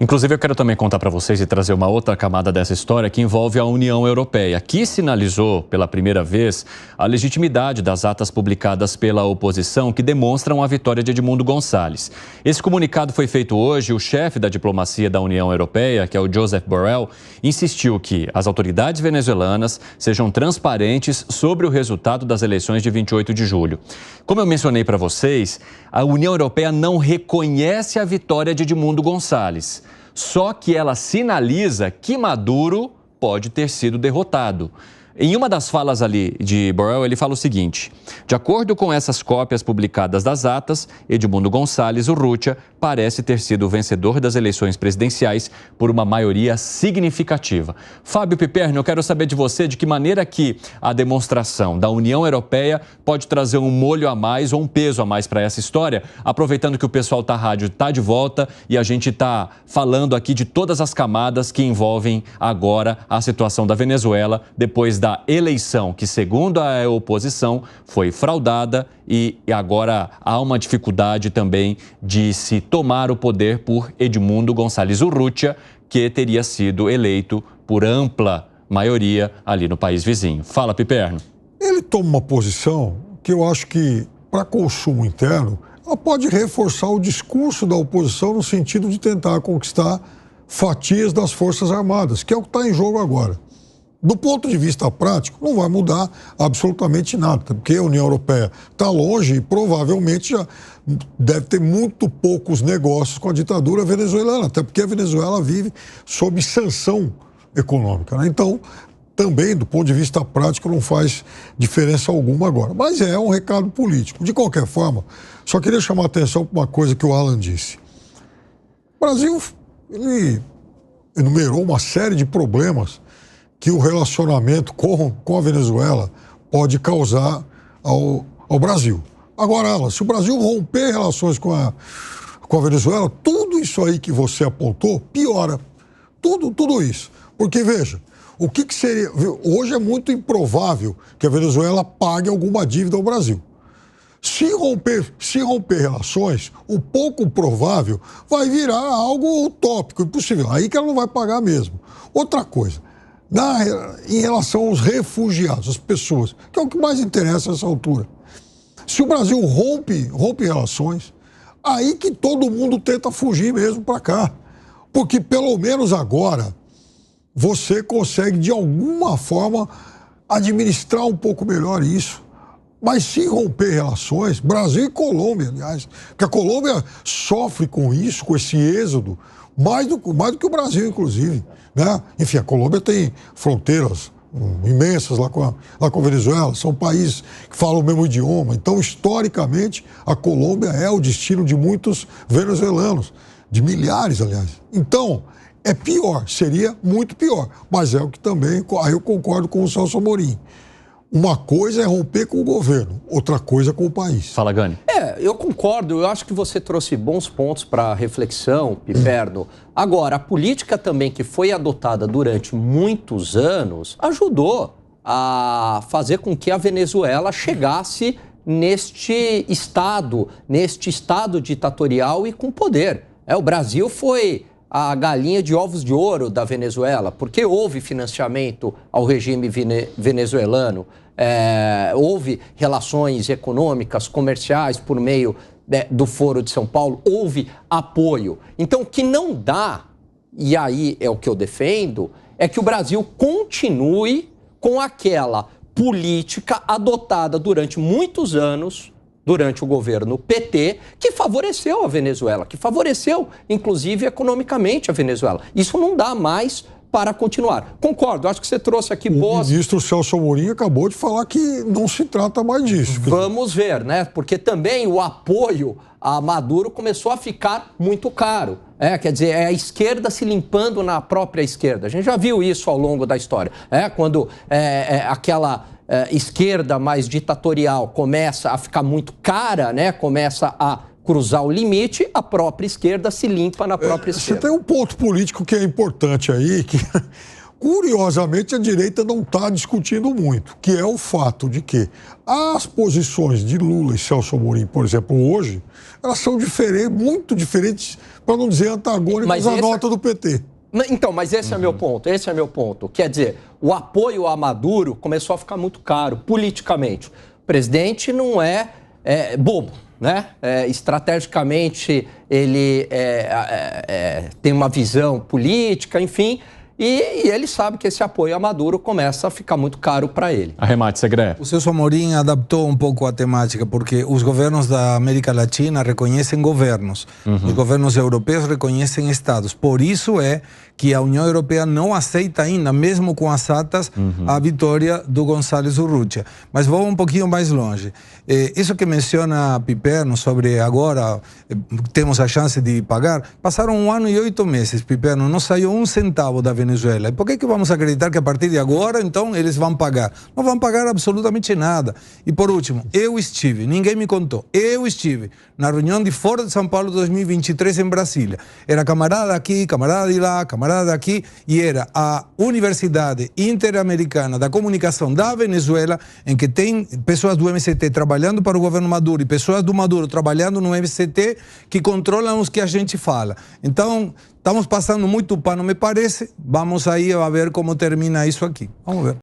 Inclusive, eu quero também contar para vocês e trazer uma outra camada dessa história que envolve a União Europeia, que sinalizou pela primeira vez a legitimidade das atas publicadas pela oposição que demonstram a vitória de Edmundo Gonçalves. Esse comunicado foi feito hoje. O chefe da diplomacia da União Europeia, que é o Josep Borrell, insistiu que as autoridades venezuelanas sejam transparentes sobre o resultado das eleições de 28 de julho. Como eu mencionei para vocês, a União Europeia não reconhece a vitória de Edmundo Gonçalves. Só que ela sinaliza que Maduro pode ter sido derrotado. Em uma das falas ali de Borrell, ele fala o seguinte: de acordo com essas cópias publicadas das atas, Edmundo Gonçalves Urrutia parece ter sido o vencedor das eleições presidenciais por uma maioria significativa. Fábio Piperno, eu quero saber de você de que maneira que a demonstração da União Europeia pode trazer um molho a mais ou um peso a mais para essa história, aproveitando que o pessoal da rádio está de volta e a gente está falando aqui de todas as camadas que envolvem agora a situação da Venezuela depois da eleição que, segundo a oposição, foi fraudada e agora há uma dificuldade também de se tomar o poder por Edmundo Gonçalves Urrutia, que teria sido eleito por ampla maioria ali no país vizinho. Fala, Piperno. Ele toma uma posição que eu acho que, para consumo interno, ela pode reforçar o discurso da oposição no sentido de tentar conquistar fatias das Forças Armadas, que é o que está em jogo agora. Do ponto de vista prático, não vai mudar absolutamente nada, porque a União Europeia está longe e provavelmente já deve ter muito poucos negócios com a ditadura venezuelana, até porque a Venezuela vive sob sanção econômica, né? Então, também, do ponto de vista prático, não faz diferença alguma agora. Mas é um recado político. De qualquer forma, só queria chamar a atenção para uma coisa que o Alan disse. O Brasil, ele enumerou uma série de problemas que o relacionamento com a Venezuela pode causar ao Brasil. Agora, Alan, se o Brasil romper relações com a Venezuela, tudo isso aí que você apontou piora. Tudo isso. Porque, veja, o que seria... Hoje é muito improvável que a Venezuela pague alguma dívida ao Brasil. Se romper relações, o pouco provável vai virar algo utópico, impossível. Aí que ela não vai pagar mesmo. Outra coisa, em relação aos refugiados, as pessoas, que é o que mais interessa nessa altura. Se o Brasil rompe relações, aí que todo mundo tenta fugir mesmo para cá. Porque pelo menos agora você consegue de alguma forma administrar um pouco melhor isso. Mas se romper relações, Brasil e Colômbia, aliás, porque a Colômbia sofre com isso, com esse êxodo, mais do que o Brasil, inclusive, né? Enfim, a Colômbia tem fronteiras imensas lá com a Venezuela, são países que falam o mesmo idioma. Então, historicamente, a Colômbia é o destino de muitos venezuelanos, de milhares, aliás. Então, é pior, seria muito pior, mas é o que também, aí eu concordo com o Celso Amorim. Uma coisa é romper com o governo, outra coisa com o país. Fala, Gani. Eu concordo, eu acho que você trouxe bons pontos para reflexão, Piperno. Agora, a política também que foi adotada durante muitos anos ajudou a fazer com que a Venezuela chegasse neste estado ditatorial e com poder. O Brasil foi a galinha de ovos de ouro da Venezuela, porque houve financiamento ao regime venezuelano, houve relações econômicas, comerciais por meio do Foro de São Paulo, houve apoio. Então, o que não dá, e aí é o que eu defendo, é que o Brasil continue com aquela política adotada durante muitos anos, durante o governo PT, que favoreceu a Venezuela, que favoreceu, inclusive, economicamente a Venezuela. Isso não dá mais para continuar. Concordo, acho que você trouxe aqui boas... O ministro Celso Amorim acabou de falar que não se trata mais disso. Vamos ver, né? Porque também o apoio a Maduro começou a ficar muito caro. Quer dizer, é a esquerda se limpando na própria esquerda. A gente já viu isso ao longo da história. Quando aquela esquerda mais ditatorial começa a ficar muito cara, né? Começa a cruzar o limite, a própria esquerda se limpa na própria esquerda. Você tem um ponto político que é importante aí, que Curiosamente, a direita não está discutindo muito, que é o fato de que as posições de Lula e Celso Amorim, por exemplo, hoje, elas são diferentes, muito diferentes, para não dizer antagônicas à nota do PT. Então, mas esse é meu ponto, esse é meu ponto. Quer dizer, o apoio a Maduro começou a ficar muito caro politicamente. O presidente não é bobo, né? Estrategicamente, ele tem uma visão política, enfim, e ele sabe que esse apoio a Maduro começa a ficar muito caro para ele. Arremate, Segré. O Celso Amorim adaptou um pouco a temática, porque os governos da América Latina reconhecem governos, os governos europeus reconhecem estados. Por isso é que a União Europeia não aceita ainda, mesmo com as atas, a vitória do González Urrutia. Mas vou um pouquinho mais longe. Isso que menciona Piperno sobre agora temos a chance de pagar, passaram 1 ano e 8 meses, Piperno, não saiu 1 centavo da Venezuela. E por que vamos acreditar que a partir de agora, então, eles vão pagar? Não vão pagar absolutamente nada. E por último, eu estive, ninguém me contou, eu estive na reunião de Fora de São Paulo 2023 em Brasília. Era camarada aqui, camarada de lá, camarada aqui, e era a Universidade Interamericana da Comunicação da Venezuela, em que tem pessoas do MST trabalhando para o governo Maduro e pessoas do Maduro trabalhando no MST que controlam os que a gente fala. Então, estamos passando muito pano, me parece. Vamos aí a ver como termina isso aqui. Vamos ver.